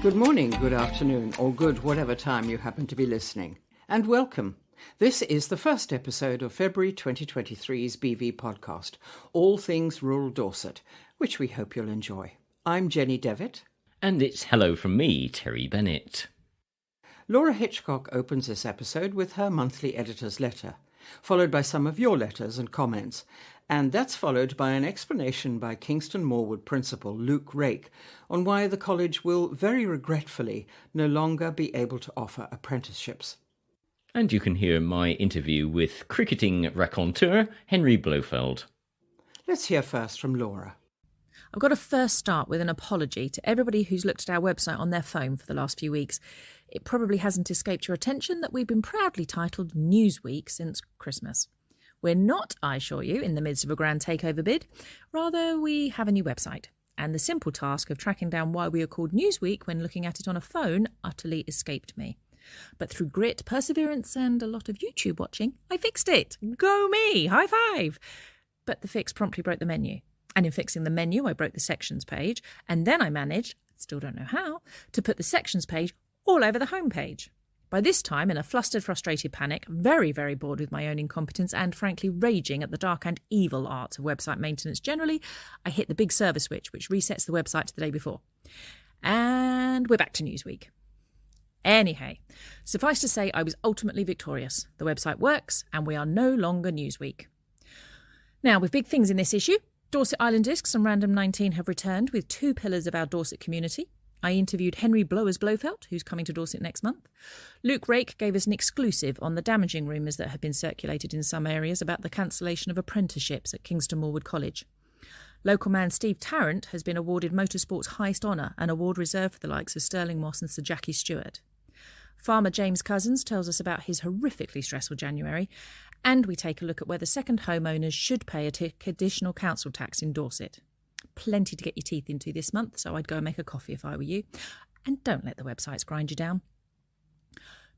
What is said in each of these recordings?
Good morning, good afternoon, or good whatever time you happen to be listening. And welcome. This is the first episode of February 2023's BV podcast, All Things Rural Dorset, which we hope you'll enjoy. I'm Jenny Devitt. And it's hello from me, Terry Bennett. Laura Hitchcock opens this episode with her monthly editor's letter, followed by some of your letters and comments, and that's followed by an explanation by Kingston Maurward principal Luke Rake on why the college will very regretfully no longer be able to offer apprenticeships. And you can hear my interview with cricketing raconteur Henry Blofeld. Let's hear first from Laura. I've got to first start with an apology to everybody who's looked at our website on their phone for the last few weeks. It probably hasn't escaped your attention that we've been proudly titled Newsweek since Christmas. We're not, I assure you, in the midst of a grand takeover bid. Rather, we have a new website. And the simple task of tracking down why we are called Newsweek when looking at it on a phone utterly escaped me. But through grit, perseverance and a lot of YouTube watching, I fixed it. Go me! High five! But the fix promptly broke the menu. And in fixing the menu, I broke the sections page. And then I managed, still don't know how, to put the sections page all over the home page. By this time, in a flustered, frustrated panic, very, very bored with my own incompetence and frankly raging at the dark and evil arts of website maintenance generally, I hit the big server switch, which resets the website to the day before. And we're back to Newsweek. Anyhow, suffice to say I was ultimately victorious. The website works and we are no longer Newsweek. Now, with big things in this issue, Dorset Island Discs and Random 19 have returned with two pillars of our Dorset community. I interviewed Henry Blowers Blofeld, who's coming to Dorset next month. Luke Rake gave us an exclusive on the damaging rumours that have been circulated in some areas about the cancellation of apprenticeships at Kingston Maurward College. Local man Steve Tarrant has been awarded motorsport's highest honour, an award reserved for the likes of Sterling Moss and Sir Jackie Stewart. Farmer James Cousins tells us about his horrifically stressful January, and we take a look at whether second homeowners should pay additional council tax in Dorset. Plenty to get your teeth into this month, so I'd go and make a coffee if I were you. And don't let the websites grind you down.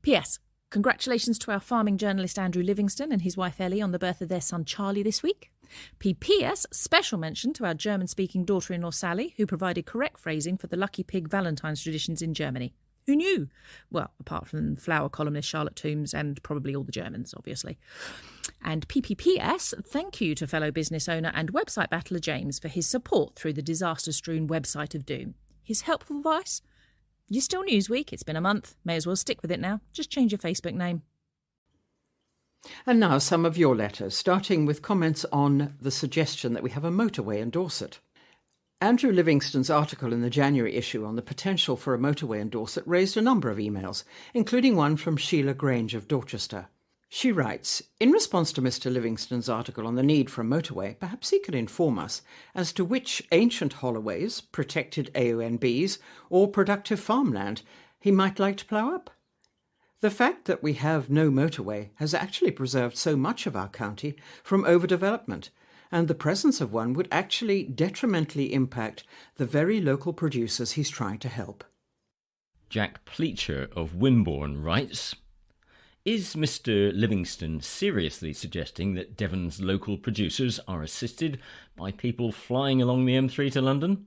P.S. Congratulations to our farming journalist Andrew Livingston and his wife Ellie on the birth of their son Charlie this week. P.P.S. Special mention to our German-speaking daughter-in-law Sally, who provided correct phrasing for the Lucky Pig Valentine's traditions in Germany. Who knew? Well, apart from flower columnist Charlotte Toombs and probably all the Germans, obviously. And PPPS, thank you to fellow business owner and website battler James for his support through the disaster-strewn website of doom. His helpful advice? You're still Newsweek, it's been a month, may as well stick with it now, just change your Facebook name. And now some of your letters, starting with comments on the suggestion that we have a motorway in Dorset. Andrew Livingston's article in the January issue on the potential for a motorway in Dorset raised a number of emails, including one from Sheila Grange of Dorchester. She writes, in response to Mr. Livingston's article on the need for a motorway, perhaps he could inform us as to which ancient holloways, protected AONBs, or productive farmland he might like to plough up. The fact that we have no motorway has actually preserved so much of our county from overdevelopment, and the presence of one would actually detrimentally impact the very local producers he's trying to help. Jack Pleacher of Wimborne writes, is Mr. Livingston seriously suggesting that Devon's local producers are assisted by people flying along the M3 to London?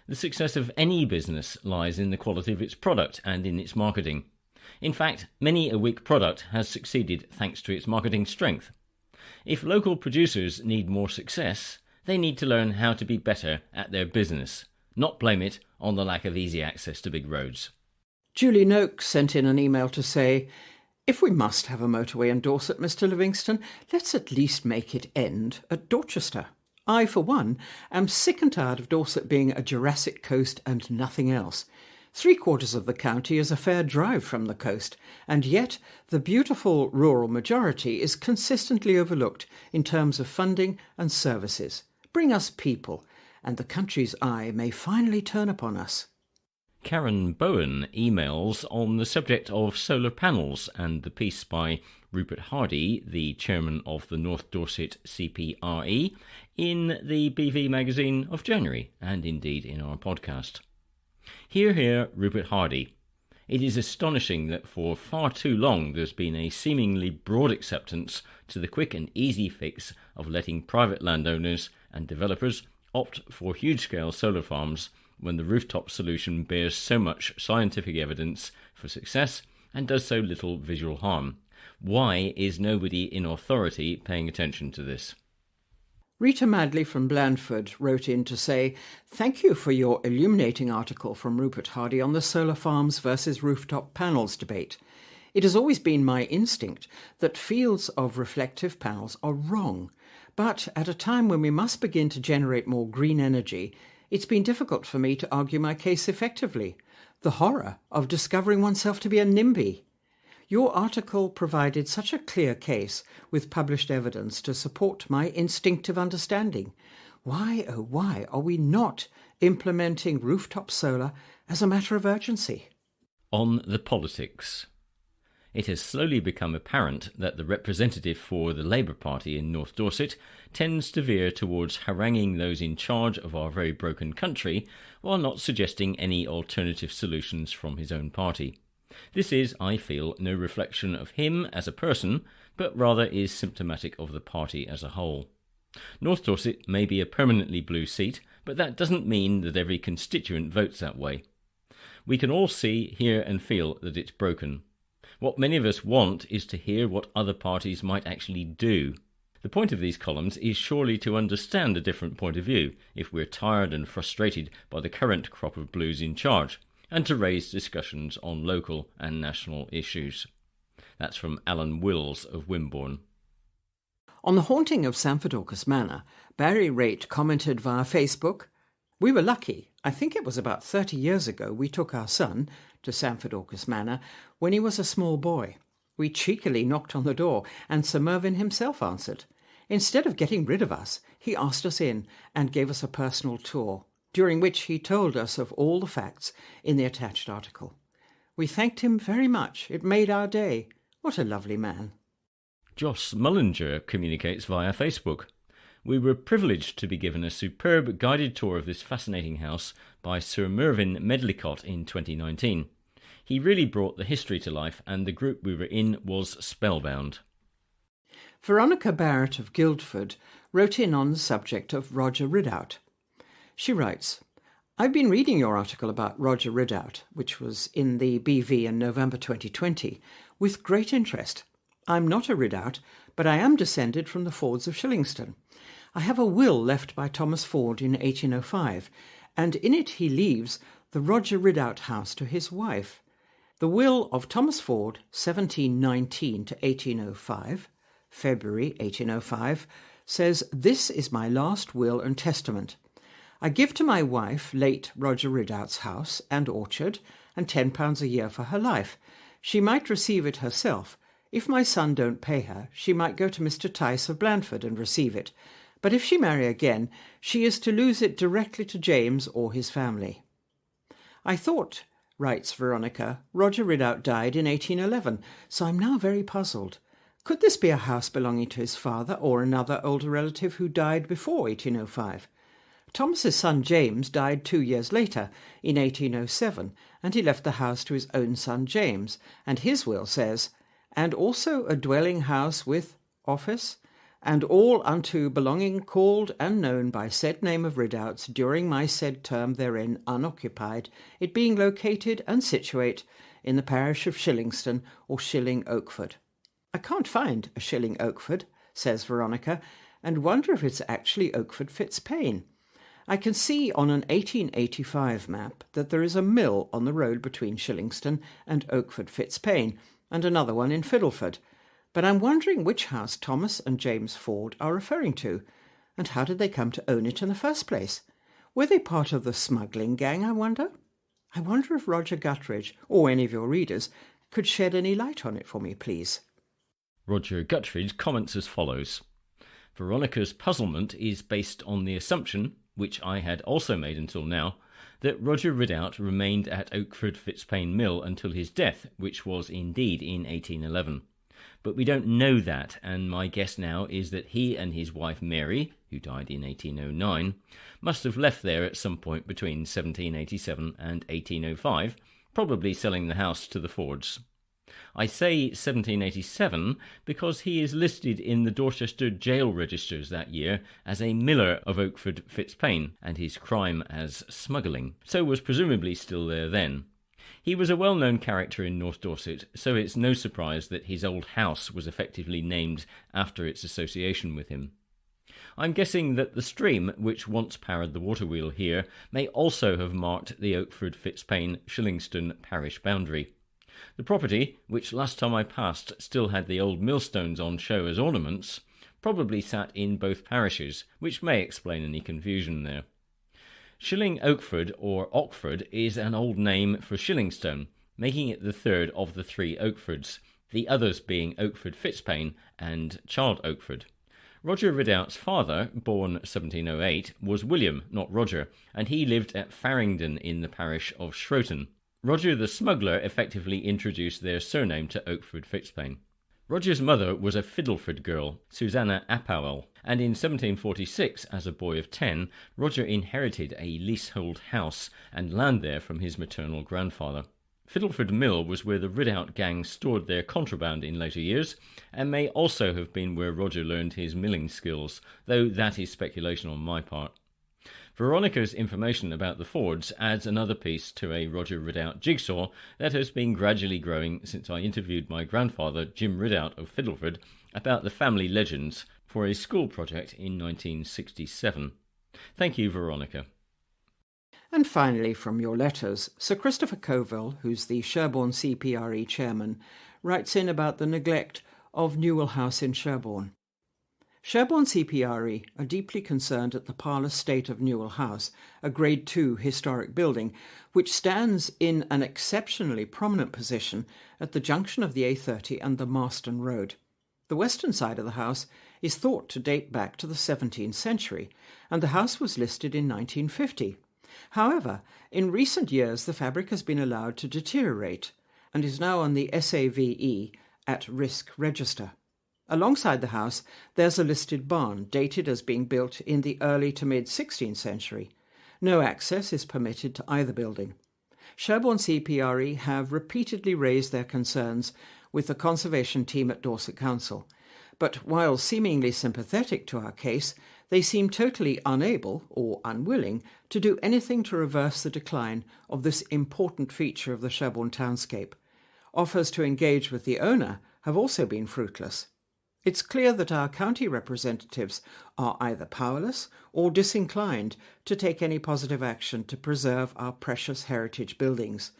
The success of any business lies in the quality of its product and in its marketing. In fact, many a weak product has succeeded thanks to its marketing strength. If local producers need more success, they need to learn how to be better at their business, not blame it on the lack of easy access to big roads. Julie Noakes sent in an email to say, if we must have a motorway in Dorset, Mr. Livingston, let's at least make it end at Dorchester. I, for one, am sick and tired of Dorset being a Jurassic coast and nothing else. 3/4 of the county is a fair drive from the coast, and yet the beautiful rural majority is consistently overlooked in terms of funding and services. Bring us people, and the country's eye may finally turn upon us. Karen Bowen emails on the subject of solar panels and the piece by Rupert Hardy, the chairman of the North Dorset CPRE, in the BV magazine of January, and indeed in our podcast. Hear, Rupert Hardy. It is astonishing that for far too long there's been a seemingly broad acceptance to the quick and easy fix of letting private landowners and developers opt for huge-scale solar farms when the rooftop solution bears so much scientific evidence for success and does so little visual harm? Why is nobody in authority paying attention to this? Rita Madley from Blandford wrote in to say, "Thank you for your illuminating article from Rupert Hardy on the solar farms versus rooftop panels debate. It has always been my instinct that fields of reflective panels are wrong, but at a time when we must begin to generate more green energy, it's been difficult for me to argue my case effectively. The horror of discovering oneself to be a NIMBY. Your article provided such a clear case with published evidence to support my instinctive understanding. Why, oh why, are we not implementing rooftop solar as a matter of urgency?" On the politics. It has slowly become apparent that the representative for the Labour Party in North Dorset tends to veer towards haranguing those in charge of our very broken country while not suggesting any alternative solutions from his own party. This is, I feel, no reflection of him as a person, but rather is symptomatic of the party as a whole. North Dorset may be a permanently blue seat, but that doesn't mean that every constituent votes that way. We can all see, hear and feel that it's broken. What many of us want is to hear what other parties might actually do. The point of these columns is surely to understand a different point of view, if we're tired and frustrated by the current crop of blues in charge, and to raise discussions on local and national issues. That's from Alan Wills of Wimborne. On the haunting of Sanford Orcas Manor, Barry Rate commented via Facebook, "We were lucky. I think it was about 30 years ago we took our son to Sanford Orcas Manor when he was a small boy. We cheekily knocked on the door and Sir Mervyn himself answered. Instead of getting rid of us, he asked us in and gave us a personal tour, during which he told us of all the facts in the attached article. We thanked him very much. It made our day. What a lovely man." Joss Mullinger communicates via Facebook. "We were privileged to be given a superb guided tour of this fascinating house by Sir Mervyn Medlicott in 2019. He really brought the history to life and the group we were in was spellbound." Veronica Barrett of Guildford wrote in on the subject of Roger Ridout. She writes, "I've been reading your article about Roger Ridout, which was in the BV in November 2020, with great interest. I'm not a Ridout, but I am descended from the Fords of Shillingston. I have a will left by Thomas Ford in 1805, and in it he leaves the Roger Ridout house to his wife. The will of Thomas Ford, 1719 to 1805, February 1805, says, 'This is my last will and testament. I give to my wife, late Roger Ridout's house and orchard, and £10 a year for her life. She might receive it herself. If my son don't pay her, she might go to Mr. Tice of Blandford and receive it. But if she marry again, she is to lose it directly to James or his family.' I thought," writes Veronica, "Roger Ridout died in 1811, so I'm now very puzzled. Could this be a house belonging to his father or another older relative who died before 1805? Thomas's son James died 2 years later, in 1807, and he left the house to his own son James, and his will says, 'And also a dwelling house with office, and all unto belonging called and known by said name of Ridouts during my said term therein unoccupied, it being located and situate in the parish of Shillingston or Shilling Oakford.' I can't find a Shilling Oakford," says Veronica, "and wonder if it's actually Oakford Fitzpaine. I can see on an 1885 map that there is a mill on the road between Shillingston and Oakford Fitzpaine, and another one in Fiddleford. But I'm wondering which house Thomas and James Ford are referring to, and how did they come to own it in the first place? Were they part of the smuggling gang, I wonder? I wonder if Roger Guttridge, or any of your readers, could shed any light on it for me, please." Roger Guttridge comments as follows. Veronica's puzzlement is based on the assumption, which I had also made until now, that Roger Ridout remained at Oakford Fitzpaine Mill until his death, which was indeed in 1811. But we don't know that, and my guess now is that he and his wife Mary, who died in 1809, must have left there at some point between 1787 and 1805, probably selling the house to the Fords. I say 1787 because he is listed in the Dorchester jail registers that year as a miller of Oakford Fitzpaine, and his crime as smuggling, so was presumably still there then. He was a well-known character in North Dorset, so it's no surprise that his old house was effectively named after its association with him. I'm guessing that the stream, which once powered the water wheel here, may also have marked the Oakford Fitzpaine Shillingston parish boundary. The property, which last time I passed still had the old millstones on show as ornaments, probably sat in both parishes, which may explain any confusion there. Shilling Oakford, or Ockford, is an old name for Shillingstone, making it the third of the three Oakfords, the others being Oakford Fitzpaine and Child Oakford. Roger Ridout's father, born 1708, was William, not Roger, and he lived at Farringdon in the parish of Shroton. Roger the smuggler effectively introduced their surname to Oakford Fitzpaine. Roger's mother was a Fiddleford girl, Susanna Appowell, and in 1746, as a boy of 10, Roger inherited a leasehold house and land there from his maternal grandfather. Fiddleford Mill was where the Ridout gang stored their contraband in later years, and may also have been where Roger learned his milling skills, though that is speculation on my part. Veronica's information about the Fords adds another piece to a Roger Ridout jigsaw that has been gradually growing since I interviewed my grandfather, Jim Ridout of Fiddleford, about the family legends for a school project in 1967. Thank you, Veronica. And finally, from your letters, Sir Christopher Coville, who's the Sherborne CPRE chairman, writes in about the neglect of Newell House in Sherborne. Sherborne CPRE are deeply concerned at the parlous state of Newell House, a Grade II historic building, which stands in an exceptionally prominent position at the junction of the A30 and the Marston Road. The western side of the house is thought to date back to the 17th century, and the house was listed in 1950. However, in recent years the fabric has been allowed to deteriorate and is now on the SAVE at risk register. Alongside the house there's a listed barn dated as being built in the early to mid-16th century. No access is permitted to either building. Sherborne CPRE have repeatedly raised their concerns with the conservation team at Dorset Council, but while seemingly sympathetic to our case, they seem totally unable or unwilling to do anything to reverse the decline of this important feature of the Sherborne townscape. Offers to engage with the owner have also been fruitless. It's clear that our county representatives are either powerless or disinclined to take any positive action to preserve our precious heritage buildings.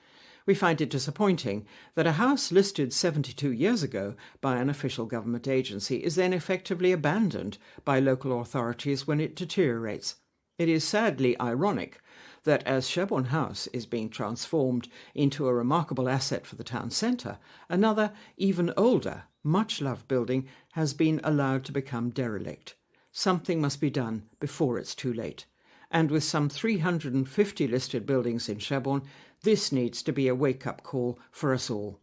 We find it disappointing that a house listed 72 years ago by an official government agency is then effectively abandoned by local authorities when it deteriorates. It is sadly ironic that as Sherborne House is being transformed into a remarkable asset for the town centre, another, even older, much-loved building has been allowed to become derelict. Something must be done before it's too late. And with some 350 listed buildings in Sherborne, this needs to be a wake-up call for us all.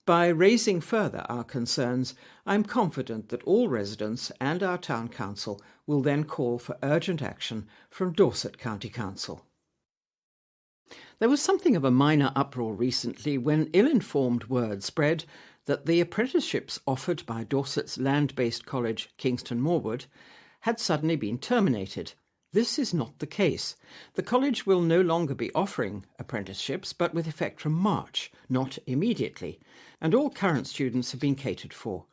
By raising further our concerns, I'm confident that all residents and our town council will then call for urgent action from Dorset County Council. There was something of a minor uproar recently when ill-informed word spread that the apprenticeships offered by Dorset's land-based college, Kingston Maurward, had suddenly been terminated. This is not the case. The college will no longer be offering apprenticeships, but with effect from March, not immediately, and all current students have been catered for.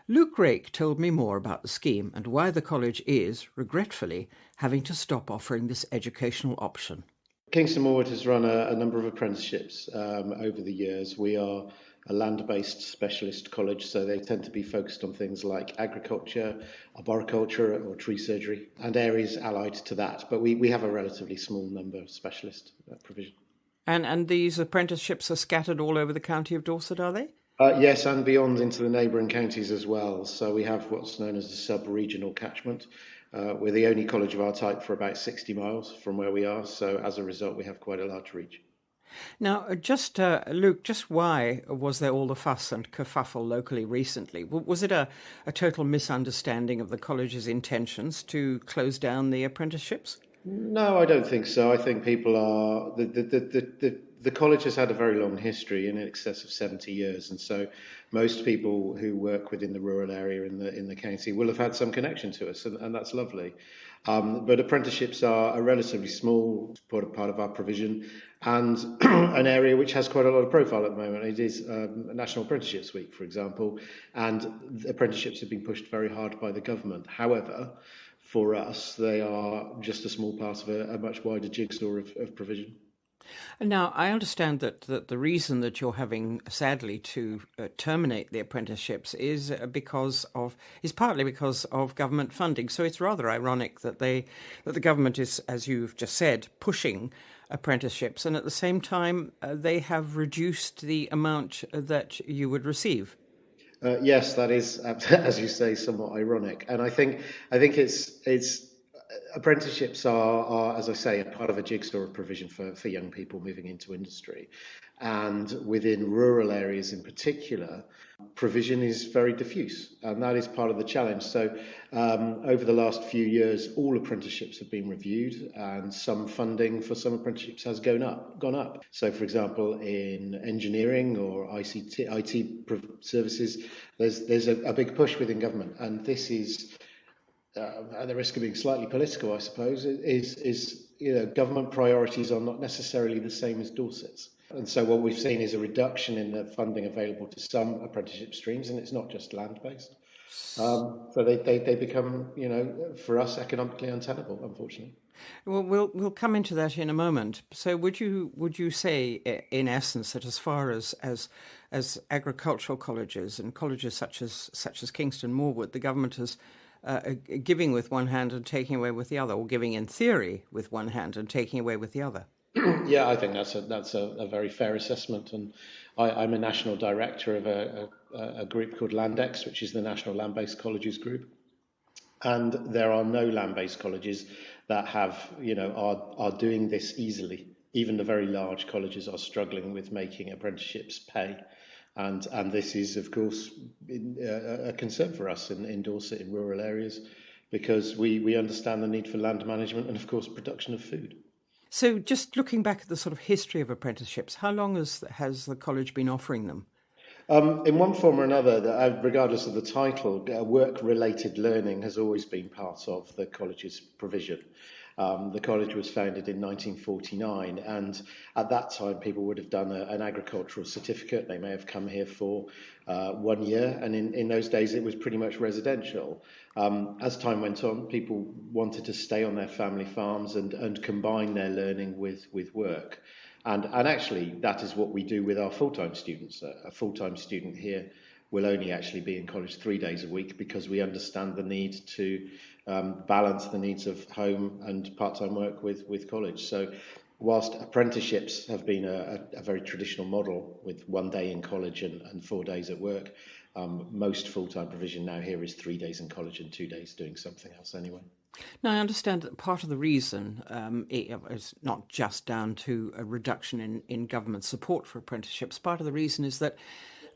Luke Rake told me more about the scheme and why the college is, regretfully, having to stop offering this educational option. Kingston Maurward has run a number of apprenticeships over the years. We are a land-based specialist college, so they tend to be focused on things like agriculture, arboriculture or tree surgery and areas allied to that. But we have a relatively small number of specialist provision. And these apprenticeships are scattered all over the county of Dorset, are they? Yes, and beyond into the neighbouring counties as well. So we have what's known as a sub-regional catchment. We're the only college of our type for about 60 miles from where we are. So as a result, we have quite a large reach. Now, Luke, just why was there all the fuss and kerfuffle locally recently? Was it a total misunderstanding of the college's intentions to close down the apprenticeships? No, I don't think so. I think people are the the college has had a very long history, in excess of 70 years, and so most people who work within the rural area in the county will have had some connection to us, and that's lovely. But apprenticeships are a relatively small part of our provision, and an area which has quite a lot of profile at the moment. It is National Apprenticeships Week, for example, and apprenticeships have been pushed very hard by the government. However, for us, they are just a small part of a much wider jigsaw of provision. Now, I understand that the reason that you're having, sadly, to terminate the apprenticeships is partly because of government funding. So it's rather ironic that the government is, as you've just said, pushing apprenticeships, and at the same time they have reduced the amount that you would receive. Yes, that is, as you say, somewhat ironic, and I think it's. Apprenticeships are, as I say, a part of a jigsaw of provision for young people moving into industry. And within rural areas in particular, provision is very diffuse, and that is part of the challenge. So over the last few years, all apprenticeships have been reviewed, and some funding for some apprenticeships has gone up. So, for example, in engineering or IT services, there's a big push within government, and this is at the risk of being slightly political, I suppose, is government priorities are not necessarily the same as Dorset's. And so what we've seen is a reduction in the funding available to some apprenticeship streams, and it's not just land-based. So they become, for us, economically untenable, unfortunately. Well, we'll come into that in a moment. So would you say, in essence, that as far as agricultural colleges and colleges such as Kingston Maurward, the government has giving with one hand and taking away with the other, or giving in theory with one hand and taking away with the other? Yeah, I think that's a very fair assessment, and I'm a national director of a group called Landex, which is the National Land-Based Colleges Group, and there are no land-based colleges that are doing this easily. Even the very large colleges are struggling with making apprenticeships pay. And this is, of course, a concern for us in Dorset, in rural areas, because we understand the need for land management and, of course, production of food. So just looking back at the sort of history of apprenticeships, how long has the college been offering them? In one form or another, regardless of the title, work-related learning has always been part of the college's provision. The college was founded in 1949, and at that time people would have done an agricultural certificate. They may have come here for 1 year, and in those days it was pretty much residential. As time went on, people wanted to stay on their family farms and combine their learning with work. And actually that is what we do with our full-time students. A full-time student here will only actually be in college 3 days a week, because we understand the need to balance the needs of home and part-time work with college. So whilst apprenticeships have been a very traditional model with 1 day in college and 4 days at work, most full-time provision now here is 3 days in college and 2 days doing something else anyway. Now, I understand that part of the reason is not just down to a reduction in government support for apprenticeships. Part of the reason is that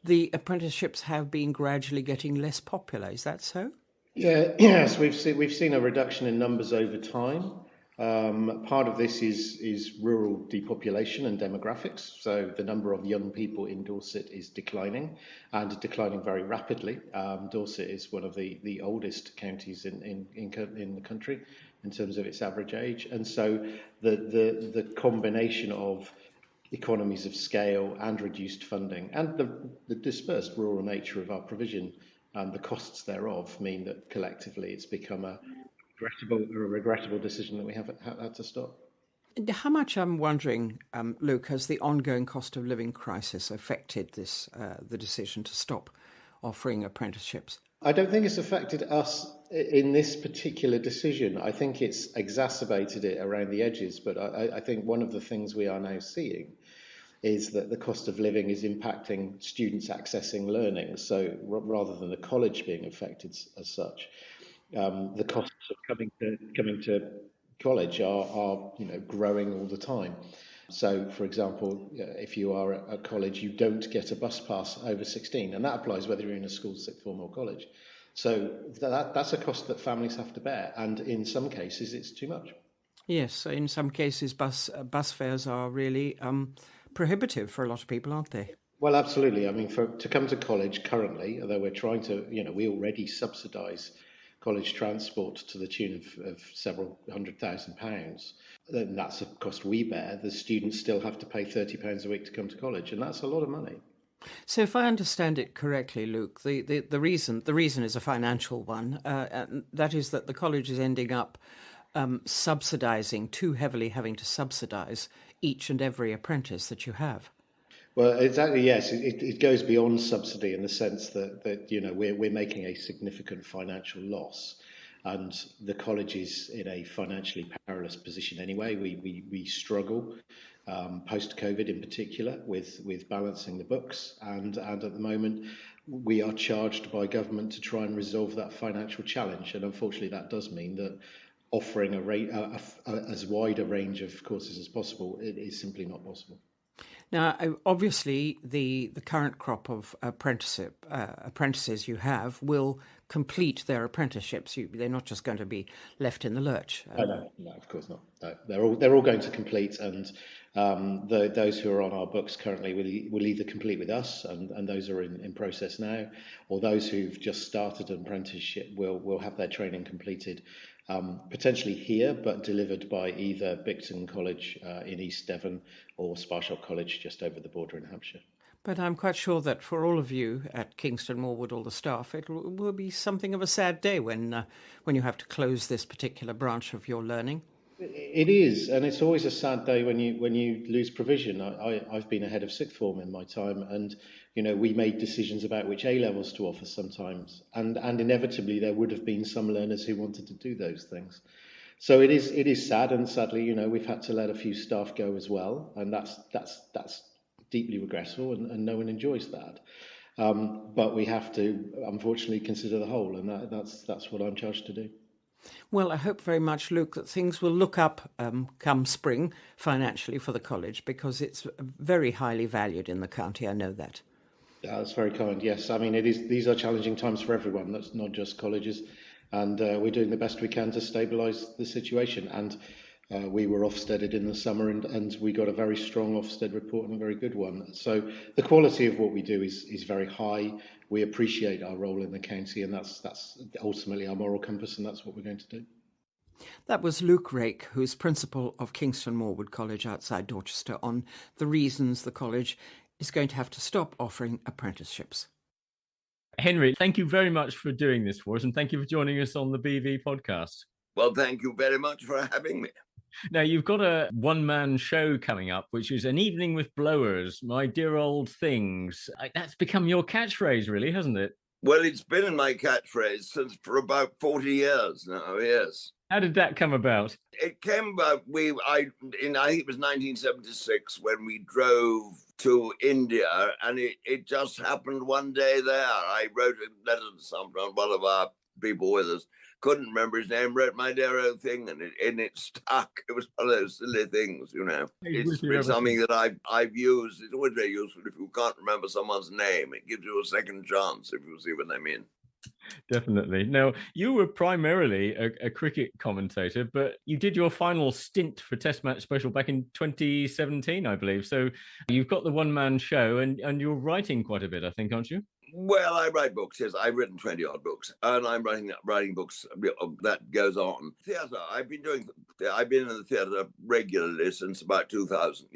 the apprenticeships have been gradually getting less popular. Is that so? Yes, we've seen a reduction in numbers over time. Part of this is rural depopulation and demographics. So the number of young people in Dorset is declining, and declining very rapidly. Dorset is one of the oldest counties in the country in terms of its average age, and so the combination of economies of scale and reduced funding and the dispersed rural nature of our provision and the costs thereof mean that collectively it's become a regrettable decision that we have had to stop. How much, I'm wondering, Luke, has the ongoing cost of living crisis affected the decision to stop offering apprenticeships? I don't think it's affected us in this particular decision. I think it's exacerbated it around the edges, but I think one of the things we are now seeing is that the cost of living is impacting students accessing learning. So rather than the college being affected as such, the costs of coming to college are growing all the time. So, for example, if you are at college, you don't get a bus pass over 16, and that applies whether you're in a school, sixth form or college. So that's a cost that families have to bear, and in some cases it's too much. Yes, in some cases bus fares are really prohibitive for a lot of people, aren't they? Well, absolutely. I mean, to come to college currently, although we're trying to, we already subsidise college transport to the tune of several £100,000, then that's a cost we bear. The students still have to pay £30 a week to come to college, and that's a lot of money. So, if I understand it correctly, Luke, the reason is a financial one. And that is that the college is ending up subsidising, too heavily having to subsidise each and every apprentice that you have. Well, exactly. Yes, it goes beyond subsidy in the sense that we're making a significant financial loss, and the college is in a financially perilous position anyway. We struggle post COVID in particular with balancing the books, and at the moment we are charged by government to try and resolve that financial challenge, and unfortunately that does mean that offering as wide a range of courses as possible, it is simply not possible. Now, obviously, the current crop of apprentices you have will complete their apprenticeships. They're not just going to be left in the lurch. No, of course not. No, they're all going to complete, and those who are on our books currently will either complete with us, and those are in process now, or those who've just started an apprenticeship will have their training completed. Potentially here, but delivered by either Bicton College in East Devon or Sparshot College just over the border in Hampshire. But I'm quite sure that for all of you at Kingston Maurward, all the staff, it will be something of a sad day when you have to close this particular branch of your learning. It is, and it's always a sad day when you lose provision. I've been a head of sixth form in my time, and we made decisions about which A levels to offer sometimes, and inevitably there would have been some learners who wanted to do those things. So it is sad, and sadly, we've had to let a few staff go as well, and that's deeply regretful, and no one enjoys that. But we have to, unfortunately, consider the whole, and that's what I'm charged to do. Well, I hope very much, Luke, that things will look up come spring financially for the college, because it's very highly valued in the county. I know that. Yeah, that's very kind. Yes, I mean, these are challenging times for everyone. That's not just colleges, and we're doing the best we can to stabilise the situation. And we were Ofsteded in the summer, and we got a very strong Ofsted report, and a very good one. So the quality of what we do is very high. We appreciate our role in the county, and that's ultimately our moral compass, and that's what we're going to do. That was Luke Rake, who's principal of Kingston Maurward College outside Dorchester, on the reasons the college is going to have to stop offering apprenticeships. Henry, thank you very much for doing this for us, and thank you for joining us on the BV podcast. Well, thank you very much for having me. Now, you've got a one-man show coming up, which is An Evening with Blowers, My Dear Old Things. That's become your catchphrase, really, hasn't it? Well, it's been my catchphrase for about 40 years now, yes. How did that come about? It came about, I think it was 1976 when we drove to India, and it just happened one day there. I wrote a letter to one of our people with us. Couldn't remember his name, wrote My Dear Old Thing, and it stuck. It was one of those silly things, It's been something that I've used. It's always very useful if you can't remember someone's name. It gives you a second chance, if you see what I mean. Definitely. Now, you were primarily a cricket commentator, but you did your final stint for Test Match Special back in 2017, I believe. So you've got the one-man show, and you're writing quite a bit, I think, aren't you? Well, I write books, yes. I've written 20-odd books, and I'm writing books that goes on. Theatre, I've been in the theatre regularly since about 2000,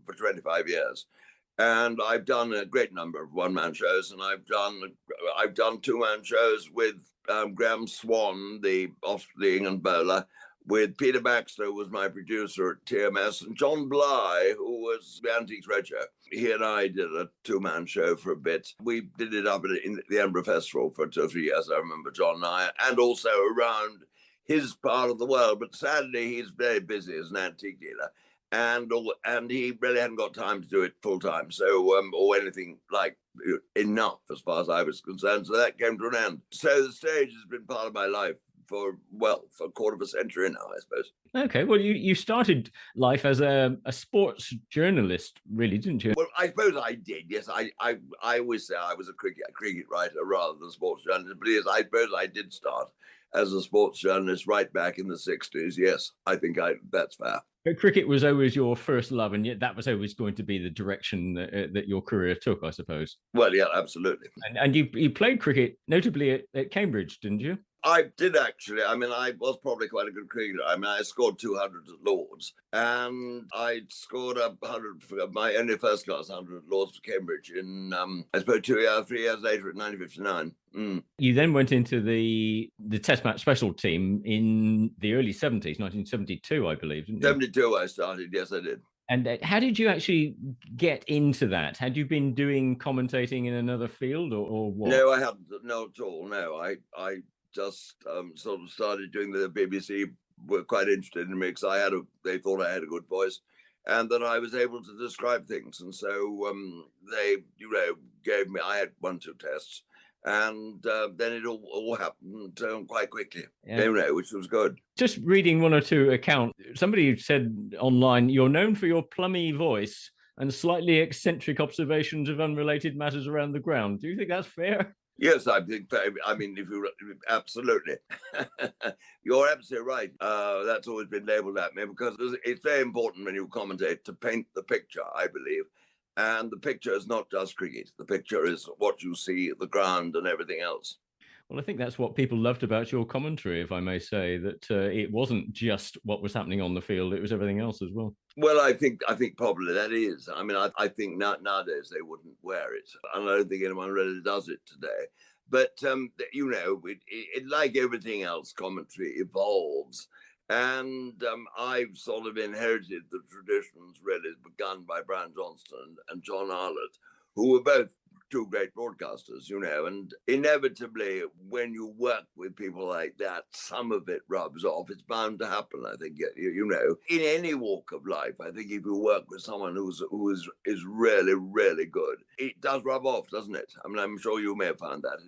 for 25 years. And I've done a great number of one-man shows, and I've done two-man shows with Graham Swan, the England bowler, with Peter Baxter, who was my producer at TMS, and John Bly, who was the Antiques Roadshow. He and I did a two-man show for a bit. We did it up in the Edinburgh Festival for 2 or 3 years, I remember, John and I, and also around his part of the world. But sadly, he's very busy as an antique dealer, and he really hadn't got time to do it full-time, so or anything like enough as far as I was concerned. So that came to an end. So the stage has been part of my life for a quarter of a century now, I suppose. Okay, well, you started life as a sports journalist, really, didn't you? Well, I suppose I did, yes. I always say I was a cricket writer rather than a sports journalist, but yes, I suppose I did start as a sports journalist right back in the 60s. Yes, I think that's fair. But cricket was always your first love, and yet that was always going to be the direction that your career took, I suppose. Well, yeah, absolutely. And you played cricket, notably at Cambridge, didn't you? I did actually. I mean, I was probably quite a good cricketer. I mean, I scored 200 at Lords, and I scored 100 for my only first class 100 at Lords for Cambridge in, I suppose, 3 years later at 1959. You then went into the Test match special team in the early 70s, 1972, I believe, didn't you? 72 I started, yes, I did. And how did you actually get into that? Had you been doing commentating in another field or what? No, I hadn't. No, at all. No, I just sort of started doing the BBC. Were quite interested in me because they thought I had a good voice, and that I was able to describe things. And so they, gave me. I had 1-2 tests, and then it all happened quite quickly. Yeah. Which was good. Just reading 1 or 2 accounts, somebody said online, "You're known for your plummy voice and slightly eccentric observations of unrelated matters around the ground." Do you think that's fair? Yes, I think. I mean, absolutely, you're absolutely right. That's always been labelled at me because it's very important when you commentate to paint the picture, I believe. And the picture is not just cricket. The picture is what you see at the ground and everything else. Well, I think that's what people loved about your commentary, if I may say, that it wasn't just what was happening on the field, it was everything else as well. Well, I think probably that is. I mean, I think nowadays they wouldn't wear it. And I don't think anyone really does it today. But, it like everything else, commentary evolves. And I've sort of inherited the traditions really begun by Brian Johnston and John Arlott, who were both 2 great broadcasters, and inevitably when you work with people like that, some of it rubs off. It's bound to happen, I think, in any walk of life. I think if you work with someone who is really, really good, it does rub off, doesn't it? I mean, I'm sure you may have found that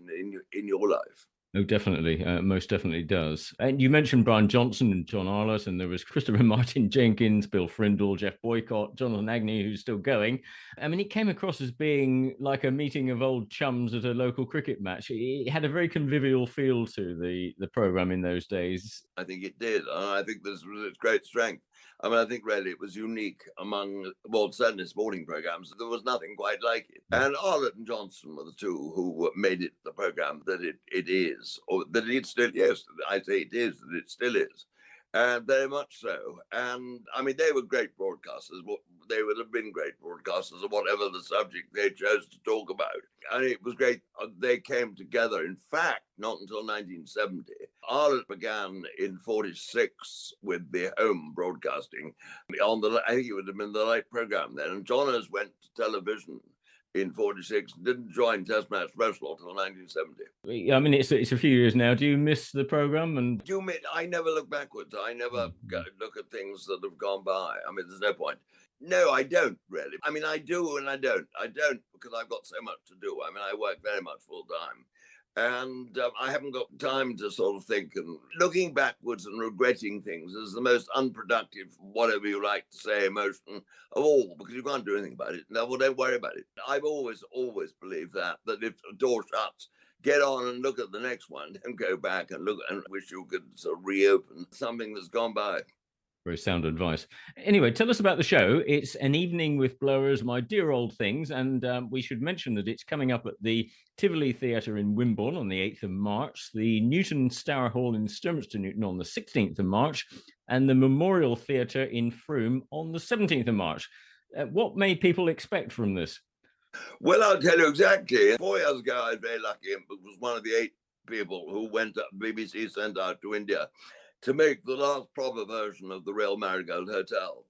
in your life. Oh, definitely. Most definitely does. And you mentioned Brian Johnson and John Arlott, and there was Christopher Martin Jenkins, Bill Frindle, Jeff Boycott, Jonathan Agnew, who's still going. I mean, it came across as being like a meeting of old chums at a local cricket match. It had a very convivial feel to the programme in those days. I think it did. And I think this was its great strength. I mean, I think really it was unique among, certainly sporting programmes. There was nothing quite like it. And Arlott and Johnson were the 2 who made it the programme that it is, or that it still, yes, I say it is, that it still is. And very much so. And I mean, they were great broadcasters. They would have been great broadcasters of whatever the subject they chose to talk about. And it was great. They came together, in fact, not until 1970. Arlott began in 46 with the home broadcasting I think it would have been the late programme then. And Johners went to television in 46, didn't join Test Match Special until 1970. I mean, it's a few years now. Do you miss the programme? And I never look backwards. I never look at things that have gone by. I mean, there's no point. No, I don't really. I mean, I do and I don't. I don't because I've got so much to do. I mean, I work very much full time. And I haven't got time to sort of think, and looking backwards and regretting things is the most unproductive, whatever you like to say, emotion of all, because you can't do anything about it. No, well, don't worry about it. I've always believed that if a door shuts, get on and look at the next one. Don't go back and look and wish you could sort of reopen something that's gone by. Very sound advice. Anyway, tell us about the show. It's An Evening with Blowers, My Dear Old Things, and we should mention that it's coming up at the Tivoli Theatre in Wimborne on the 8th of March, the Newton Stour Hall in Sturminster Newton on the 16th of March, and the Memorial Theatre in Frome on the 17th of March. What may people expect from this? Well, I'll tell you exactly. 4 years ago, I was very lucky and was one of the 8 people who went up, BBC sent out to India to make the last proper version of the Royal Marigold Hotel.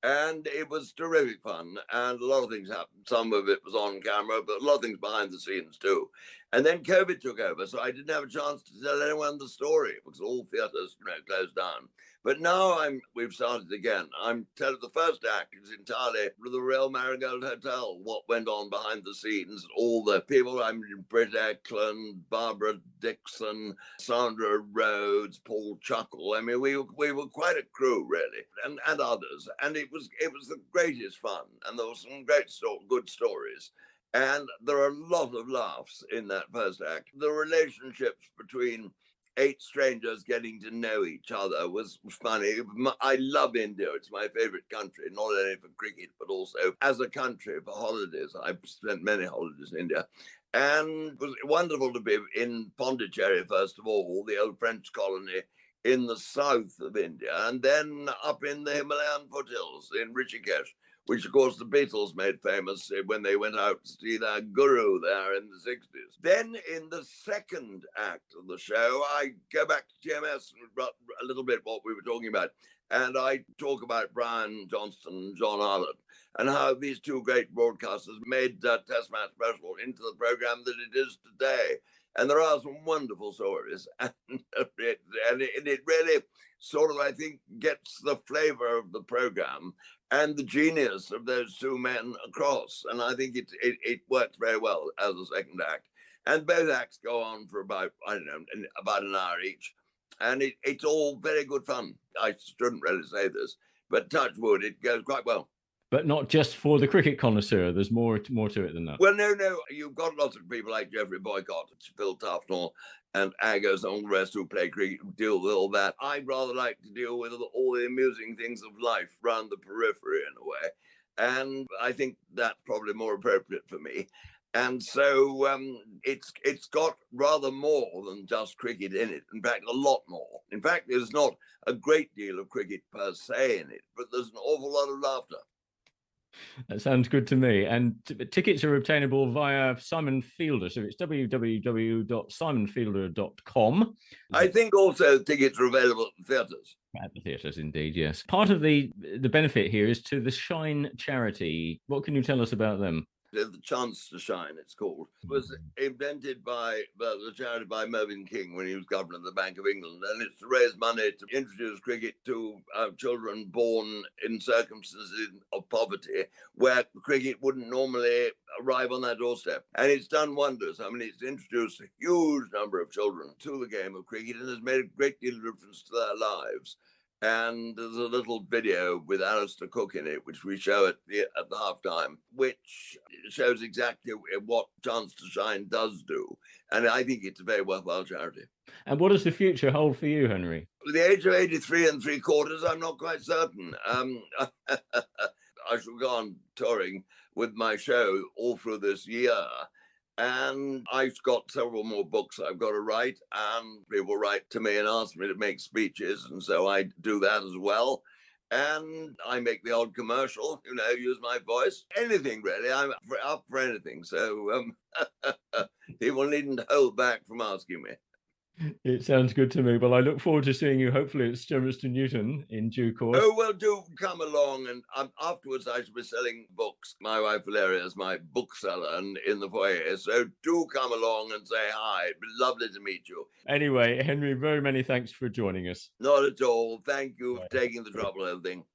And it was terrific fun, and a lot of things happened. Some of it was on camera, but a lot of things behind the scenes too. And then COVID took over, so I didn't have a chance to tell anyone the story because all theatres, closed down. But now we've started again. I'm telling the first act is entirely the Royal Marigold Hotel, what went on behind the scenes, all the people. I mean, Britt Eklund, Barbara Dixon, Sandra Rhodes, Paul Chuckle. I mean, we were quite a crew, really, and others. And it was the greatest fun, and there were some good stories. And there are a lot of laughs in that first act. The relationships between 8 strangers getting to know each other was funny. I love India. It's my favorite country, not only for cricket, but also as a country for holidays. I've spent many holidays in India. And it was wonderful to be in Pondicherry, first of all, the old French colony in the south of India, and then up in the Himalayan foothills in Rishikesh, which, of course, the Beatles made famous when they went out to see their guru there in the 60s. Then in the second act of the show, I go back to TMS a little bit what we were talking about, and I talk about Brian Johnston and John Arlott and how these two great broadcasters made Test Match Special into the programme that it is today. And there are some wonderful stories, and it really sort of, I think, gets the flavour of the programme and the genius of those two men across. And I think it works very well as a second act. And both acts go on for about an hour each. And it's all very good fun. I shouldn't really say this, but touch wood, it goes quite well. But not just for the cricket connoisseur. There's more to it than that. Well, no. You've got lots of people like Geoffrey Boycott, Phil Tufnell, and Agos and all the rest who play cricket, who deal with all that. I'd rather like to deal with all the amusing things of life around the periphery in a way. And I think that's probably more appropriate for me. And so it's got rather more than just cricket in it. In fact, a lot more. In fact, there's not a great deal of cricket per se in it, but there's an awful lot of laughter. That sounds good to me. And tickets are obtainable via Simon Fielder. So it's www.simonfielder.com. I think also tickets are available at the theatres. At the theatres, indeed, yes. Part of the benefit here is to the Shine charity. What can you tell us about them? The Chance to Shine, it's called. It was invented by the charity by Mervyn King when he was governor of the Bank of England, and it's to raise money to introduce cricket to children born in circumstances of poverty where cricket wouldn't normally arrive on their doorstep. And it's done wonders. I mean, it's introduced a huge number of children to the game of cricket and has made a great deal of difference to their lives. And there's a little video with Alistair Cook in it, which we show at the halftime, which shows exactly what Chance to Shine does do. And I think it's a very worthwhile charity. And what does the future hold for you, Henry? At the age of 83 3/4, I'm not quite certain. I shall go on touring with my show all through this year. And I've got several more books I've got to write, and people write to me and ask me to make speeches, and so I do that as well. And I make the odd commercial, use my voice. Anything, really. I'm up for anything. So people needn't hold back from asking me. It sounds good to me. Well, I look forward to seeing you, hopefully, at Sturmiston Newton in due course. Oh, well, do come along. And afterwards, I shall be selling books. My wife, Valeria, is my bookseller in the foyer. So do come along and say hi. It'd be lovely to meet you. Anyway, Henry, very many thanks for joining us. Not at all. Thank you for taking the trouble, everything.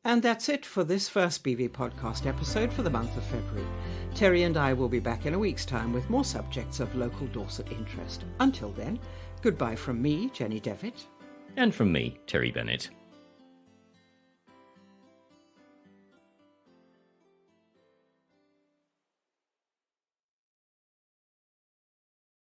And that's it for this first BV podcast episode for the month of February. Terry and I will be back in a week's time with more subjects of local Dorset interest. Until then, goodbye from me, Jenny Devitt. And from me, Terry Bennett.